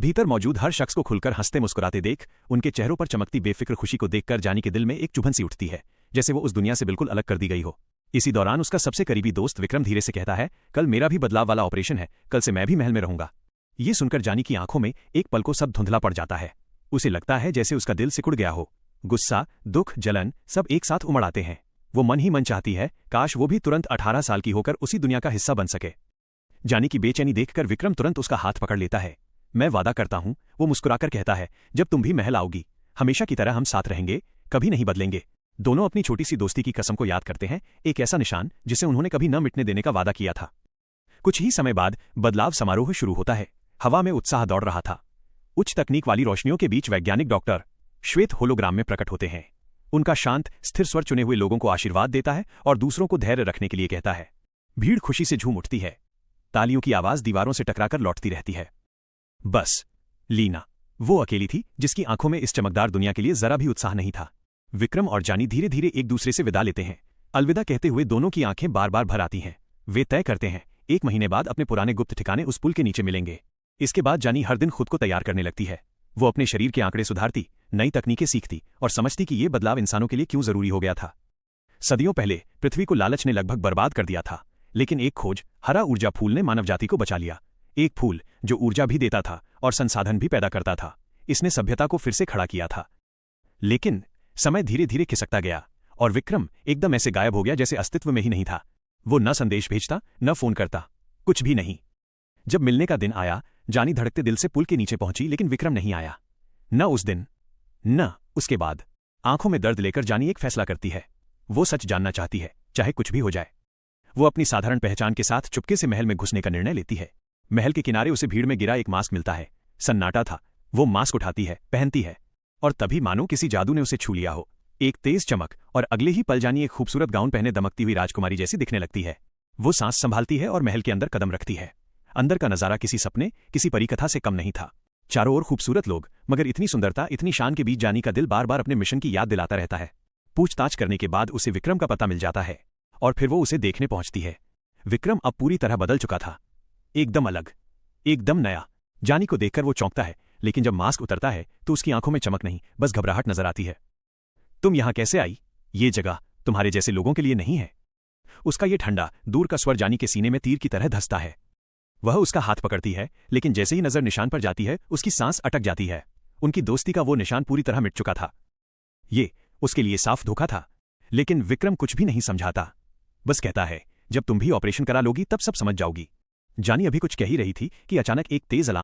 भीतर मौजूद हर शख्स को खुलकर हंसते मुस्कुराते देख, उनके चेहरों पर चमकती बेफिक्र खुशी को देखकर जानी के दिल में एक चुभन सी उठती है, जैसे वो उस दुनिया से बिल्कुल अलग कर दी गई हो। इसी दौरान उसका सबसे करीबी दोस्त विक्रम धीरे से कहता है, कल मेरा भी बदलाव वाला ऑपरेशन है, कल से मैं भी महल में रहूंगा। ये सुनकर जानी की आंखों में एक पल को सब धुंधला पड़ जाता है। उसे लगता है जैसे उसका दिल सिकुड़ गया हो। गुस्सा, दुख, जलन सब एक साथ उमड़ आते हैं। वो मन ही मन चाहती है काश वो भी तुरंत 18 साल की होकर उसी दुनिया का हिस्सा बन सके। जानी की बेचैनी देखकर विक्रम तुरंत उसका हाथ पकड़ लेता है। मैं वादा करता हूं, वो मुस्कुराकर कहता है, जब तुम भी महल आओगी हमेशा की तरह हम साथ रहेंगे, कभी नहीं बदलेंगे। दोनों अपनी छोटी सी दोस्ती की कसम को याद करते हैं, एक ऐसा निशान जिसे उन्होंने कभी न मिटने देने का वादा किया था। कुछ ही समय बाद बदलाव समारोह शुरू होता है। हवा में उत्साह दौड़ रहा था। उच्च तकनीक वाली रोशनियों के बीच वैज्ञानिक डॉक्टर श्वेत होलोग्राम में प्रकट होते हैं। उनका शांत स्थिर स्वर चुने हुए लोगों को आशीर्वाद देता है और दूसरों को धैर्य रखने के लिए कहता है। भीड़ खुशी से झूम उठती है। तालियों की आवाज दीवारों से टकराकर लौटती रहती है। बस लीना वो अकेली थी जिसकी आंखों में इस चमकदार दुनिया के लिए जरा भी उत्साह नहीं था। विक्रम और जानी धीरे धीरे एक दूसरे से विदा लेते हैं। अलविदा कहते हुए दोनों की आंखें बार बार भर आती हैं। वे तय करते हैं 1 महीने बाद अपने पुराने गुप्त ठिकाने उस पुल के नीचे मिलेंगे। इसके बाद जानी हर दिन खुद को तैयार करने लगती है। वो अपने शरीर के आंकड़े सुधारती, नई तकनीकें सीखती और समझती कि ये बदलाव इंसानों के लिए क्यों जरूरी हो गया था। सदियों पहले पृथ्वी को लालच ने लगभग बर्बाद कर दिया था, लेकिन एक खोज, हरा ऊर्जा फूल ने मानव जाति को बचा लिया। एक फूल जो ऊर्जा भी देता था और संसाधन भी पैदा करता था। इसने सभ्यता को फिर से खड़ा किया था। लेकिन समय धीरे धीरे खिसकता गया और विक्रम एकदम ऐसे गायब हो गया जैसे अस्तित्व में ही नहीं था। वो न संदेश भेजता, न फोन करता, कुछ भी नहीं। जब मिलने का दिन आया, जानी धड़कते दिल से पुल के नीचे पहुंची, लेकिन विक्रम नहीं आया। न उस दिन, न उसके बाद। आंखों में दर्द लेकर जानी एक फैसला करती है। वो सच जानना चाहती है, चाहे कुछ भी हो जाए। वो अपनी साधारण पहचान के साथ चुपके से महल में घुसने का निर्णय लेती है। महल के किनारे उसे भीड़ में गिरा एक मास्क मिलता है। सन्नाटा था। वो मास्क उठाती है, पहनती है, और तभी मानो किसी जादू ने उसे छू लिया हो। एक तेज चमक और अगले ही पल जानी एक खूबसूरत गाउन पहने दमकती हुई राजकुमारी जैसी दिखने लगती है। वो सांस संभालती है और महल के अंदर कदम रखती है। अंदर का नजारा किसी सपने, किसी परिकथा से कम नहीं था। चारों ओर खूबसूरत लोग, मगर इतनी सुंदरता, इतनी शान के बीच जानी का दिल बार बार अपने मिशन की याद दिलाता रहता है। पूछताछ करने के बाद उसे विक्रम का पता मिल जाता है और फिर वो उसे देखने पहुंचती है। विक्रम अब पूरी तरह बदल चुका था। एकदम अलग, एकदम नया। जानी को देखकर वो चौंकता है, लेकिन जब मास्क उतरता है तो उसकी आंखों में चमक नहीं, बस घबराहट नजर आती है। तुम यहां कैसे आई? ये जगह तुम्हारे जैसे लोगों के लिए नहीं है। उसका ये ठंडा, दूर का स्वर जानी के सीने में तीर की तरह धंसता है। वह उसका हाथ पकड़ती है, लेकिन जैसे ही नजर निशान पर जाती है उसकी सांस अटक जाती है। उनकी दोस्ती का वो निशान पूरी तरह मिट चुका था। ये उसके लिए साफ धोखा था। लेकिन विक्रम कुछ भी नहीं समझाता, बस कहता है, जब तुम भी ऑपरेशन करा लोगी तब सब समझ जाओगी। जानी अभी कुछ कह ही रही थी कि अचानक एक तेज अलार्म